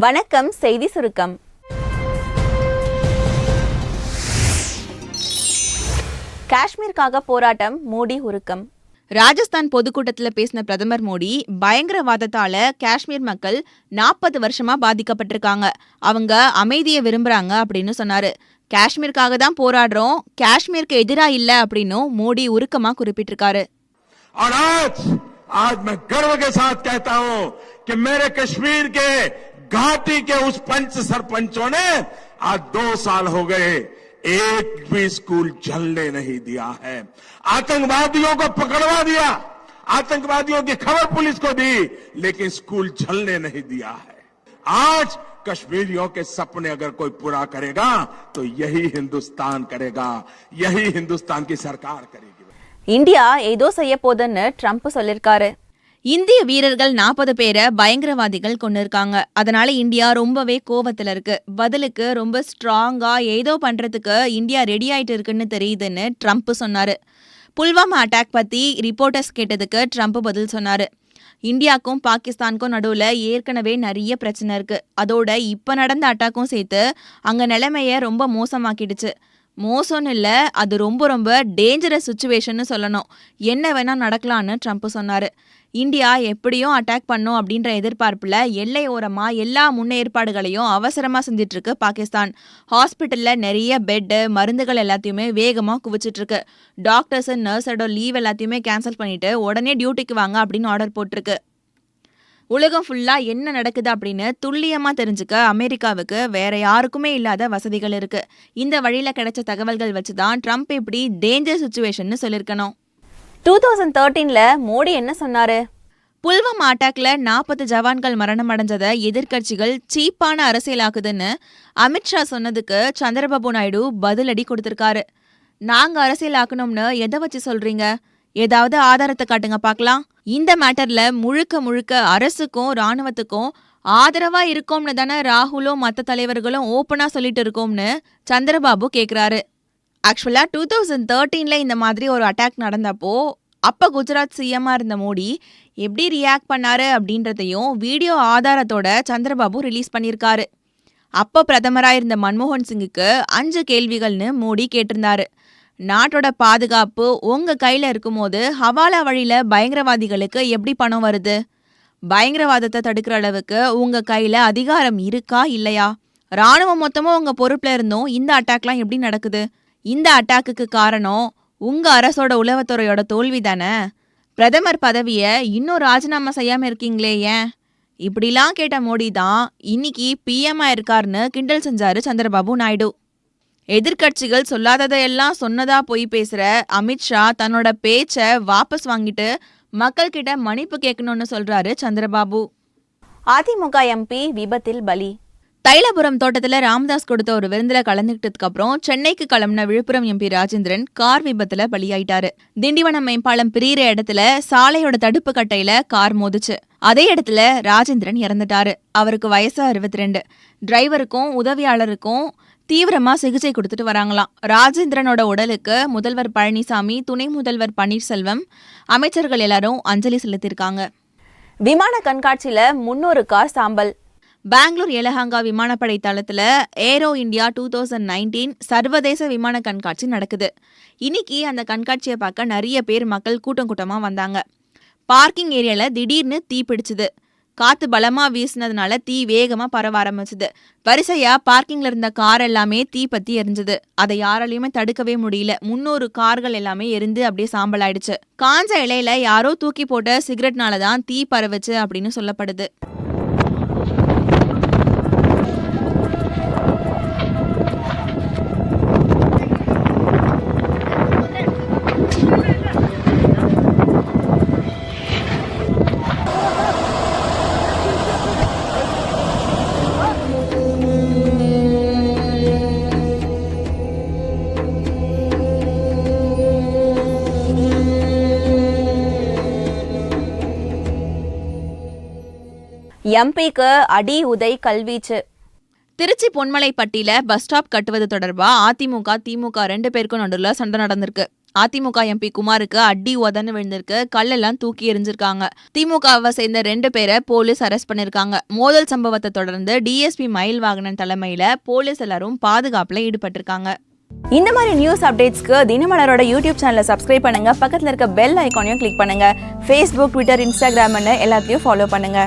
வணக்கம். செய்தி சுருக்கம். காஷ்மீருக்காக போராட்டம், மோடி உருக்கம். ராஜஸ்தான் பொதுக்கூட்டத்துல பேசின பிரதமர் மோடி, பயங்கரவாதத்தால காஷ்மீர் மக்கள் 40 வருஷமா பாதிக்கப்பட்டிருக்காங்க, அவங்க அமைதியை விரும்புறாங்க அப்படின்னு சொன்னாரு. காஷ்மீருக்காக தான் போராடுறோம், காஷ்மீருக்கு எதிரா இல்ல அப்படின்னு மோடி உருக்கமா குறிப்பிட்டிருக்காரு. आज मैं गर्व के साथ कहता हूं कि मेरे कश्मीर के घाटी के उस पंच सरपंचों ने आज 2 साल हो गए, एक भी स्कूल जलने नहीं दिया है। आतंकवादियों को पकड़वा दिया, आतंकवादियों की खबर पुलिस को दी, लेकिन स्कूल जलने नहीं दिया है। आज कश्मीरियों के सपने अगर कोई पूरा करेगा तो यही हिंदुस्तान करेगा, यही हिंदुस्तान की सरकार करेगी. இந்தியா ஏதோ செய்ய போதுன்னு ட்ரம்ப் சொல்லிருக்காரு. இந்திய வீரர்கள் 40 பேரை பயங்கரவாதிகள் கொண்டிருக்காங்க, அதனால இந்தியா ரொம்பவே கோவத்துல இருக்கு. பதிலுக்கு ரொம்ப ஸ்ட்ராங்கா ஏதோ பண்றதுக்கு இந்தியா ரெடி ஆயிட்டு இருக்குன்னு தெரியுதுன்னு ட்ரம்ப் சொன்னாரு. புல்வாமா அட்டாக் பத்தி ரிப்போர்ட்டர்ஸ் கேட்டதுக்கு ட்ரம்ப் பதில் சொன்னாரு. இந்தியாவுக்கும் பாகிஸ்தானுக்கும் நடுவுல ஏற்கனவே நிறைய பிரச்சனை இருக்கு, அதோட இப்ப நடந்த அட்டாக்கும் சேர்த்து அங்க நிலைமைய ரொம்ப மோசமாக்கிடுச்சு. மோசம்னு இல்ல, அது ரொம்ப ரொம்ப டேஞ்சரஸ் சுச்சுவேஷன் சொல்லணும். என்ன வேணா நடக்கலான்னு ட்ரம்ப் சொன்னாரு. இந்தியா எப்படியும் அட்டாக் பண்ணும் அப்படின்ற எதிர்பார்ப்புல எல்லை ஓரமா எல்லா முன்னேற்பாடுகளையும் அவசரமா செஞ்சிட்டு இருக்கு பாகிஸ்தான். ஹாஸ்பிட்டல்ல நிறைய பெட்டு, மருந்துகள் எல்லாத்தையுமே வேகமா குவிச்சிட்டு இருக்கு. டாக்டர்ஸ், நர்ஸோட லீவ் எல்லாத்தையுமே கேன்சல் பண்ணிட்டு உடனே டியூட்டிக்கு வாங்க அப்படின்னு ஆர்டர் போட்டிருக்கு. உலகம் ஃபுல்லா என்ன நடக்குது அப்படின்னு துல்லியமா தெரிஞ்சுக்க அமெரிக்காவுக்கு வேற யாருக்குமே இல்லாத வசதிகள் இருக்கு. இந்த வழியில கிடைச்ச தகவல்கள் வச்சுதான் ட்ரம்ப் இப்படி டேஞ்சர் சுச்சுவேஷன் சொல்லிருக்கணும். 2013ல மோடி என்ன சொன்னாரு? புல்வாமா அட்டாக்ல 40 ஜவான்கள் மரணம் அடைஞ்சதை எதிர்கட்சிகள் சீப்பான அரசியலாக்குதுன்னு அமித்ஷா சொன்னதுக்கு சந்திரபாபு நாயுடு பதிலடி கொடுத்திருக்காரு. நாங்க அரசியலாக்கணும்னு எதை வச்சு சொல்றீங்க? ஏதாவது ஆதாரத்தை காட்டுங்க பார்க்கலாம். இந்த மேட்டர்ல முழுக்க முழுக்க அரசுக்கும் ராணுவத்துக்கும் ஆதரவா இருக்கோம்னு தானே ராகுலும் மற்ற தலைவர்களும் ஓப்பனா சொல்லிட்டு இருக்கோம்னு சந்திரபாபு கேக்குறாரு. ஆக்சுவலா 2013ல இந்த மாதிரி ஒரு அட்டாக் நடந்தப்போ அப்ப குஜராத் சிஎம்மா இருந்த மோடி எப்படி ரியாக்ட் பண்ணாரு அப்படின்றதையும் வீடியோ ஆதாரத்தோட சந்திரபாபு ரிலீஸ் பண்ணியிருக்காரு. அப்ப பிரதமரா இருந்த மன்மோகன் சிங்குக்கு 5 கேள்விகள்னு மோடி கேட்டிருந்தாரு. நாட்டோட பாதுகாப்பு உங்க கையில இருக்கும்போது ஹவாலா வழியில பயங்கரவாதிகளுக்கு எப்படி பணம் வருது? பயங்கரவாதத்தை தடுக்கிற அளவுக்கு உங்க கையில அதிகாரம் இருக்கா இல்லையா? ராணுவம் மொத்தமும் உங்க பொறுப்புல இருந்தும் இந்த அட்டாக்லாம் எப்படி நடக்குது? இந்த அட்டாக்குக்கு காரணம் உங்க அரசோட உளவுத்துறையோட தோல்வி தானே. பிரதமர் பதவிய இன்னும் ராஜினாமா செய்யாம இருக்கீங்களே ஏன்? இப்படிலாம் கேட்ட மோடி தான் இன்னைக்கு பிஎம்ஆ இருக்காருன்னு கிண்டல் செஞ்சாரு சந்திரபாபு நாயுடு. எதிர்கட்சிகள் சொல்லாததையெல்லாம் சொன்னதா போய் பேசுற அமித்ஷா தன்னோட பேச்ச வாபஸ் வாங்கிட்டு மக்கள் கிட்ட மன்னிப்பு கேட்கணும்னு சொல்றாரு சந்திரபாபு. அதிமுக எம்பி விபத்தில் பலி. தைலபுரம் தோட்டத்துல ராமதாஸ் கொடுத்த ஒரு விருந்துல கலந்துக்கிட்டதுக்கு அப்புறம் சென்னைக்கு கிளம்பின விழுப்புரம் எம்பி ராஜேந்திரன் கார் விபத்துல பலியாயிட்டாரு. திண்டிவனம் மேம்பாலம் பிரியிற இடத்துல சாலையோட தடுப்பு கட்டையில கார் மோதிச்சு. அதே இடத்துல ராஜேந்திரன் இறந்துட்டாரு. அவருக்கு வயசு 62. டிரைவருக்கும் உதவியாளருக்கும் தீவிரமா சிகிச்சை கொடுத்துட்டு வராங்களாம். ராஜேந்திரனோட உடலுக்கு முதல்வர் பழனிசாமி, துணை முதல்வர் பன்னீர்செல்வம், அமைச்சர்கள் எல்லாரும் அஞ்சலி செலுத்தியிருக்காங்க. விமான கண்காட்சியில 300 கார் சாம்பல். பெங்களூர் எலஹங்கா விமானப்படை தளத்துல ஏரோ இந்தியா 2019 சர்வதேச விமான கண்காட்சி நடக்குது. இன்னைக்கு அந்த கண்காட்சியை பார்க்க நிறைய பேர் மக்கள் கூட்டம் கூட்டமா வந்தாங்க. பார்க்கிங் ஏரியால திடீர்னு தீ பிடிச்சுது. காத்து பலமா வீசினதுனால தீ வேகமா பரவ ஆரம்பிச்சுது. வரிசையா பார்க்கிங்ல இருந்த கார் எல்லாமே தீ பத்தி எரிஞ்சுது. அதை யாராலையுமே தடுக்கவே முடியல. 300 கார்கள் எல்லாமே எரிந்து அப்படியே சாம்பல் ஆயிடுச்சு. காஞ்ச இலையில யாரோ தூக்கி போட்ட சிகரெட்னாலதான் தீ பரவுச்சு அப்படின்னு சொல்லப்படுது. எம்பிக்கு அடி உதை கல்வீச்சு. திருச்சி பொன்மலைப்பட்டியில பஸ் ஸ்டாப் கட்டுவது தொடர்பா அதிமுக, திமுக 2 பேருக்கும் நடுவில் சண்டை நடந்திருக்கு. அதிமுக எம்பி குமாருக்கு அடி உதன்னு விழுந்திருக்கு. கல்லெல்லாம் தூக்கி எறிஞ்சிருக்காங்க. திமுகவை சேர்ந்த 2 பேரை போலீஸ் அரெஸ்ட் பண்ணிருக்காங்க. மோதல் சம்பவத்தை தொடர்ந்து டிஎஸ்பி மயில்வாகனன் தலைமையில போலீஸ் எல்லாரும் பாதுகாப்புல ஈடுபட்டிருக்காங்க. இந்த மாதிரி நியூஸ் அப்டேட்ஸ்க்கு தினமலரோட யூடியூப் சேனலை சப்ஸ்கிரைப் பண்ணுங்க, பக்கத்துல இருக்க பெல் ஐகானையும் கிளிக் பண்ணுங்க, Facebook, Twitter, Instagram எல்லாத்தையும் ஃபாலோ பண்ணுங்க.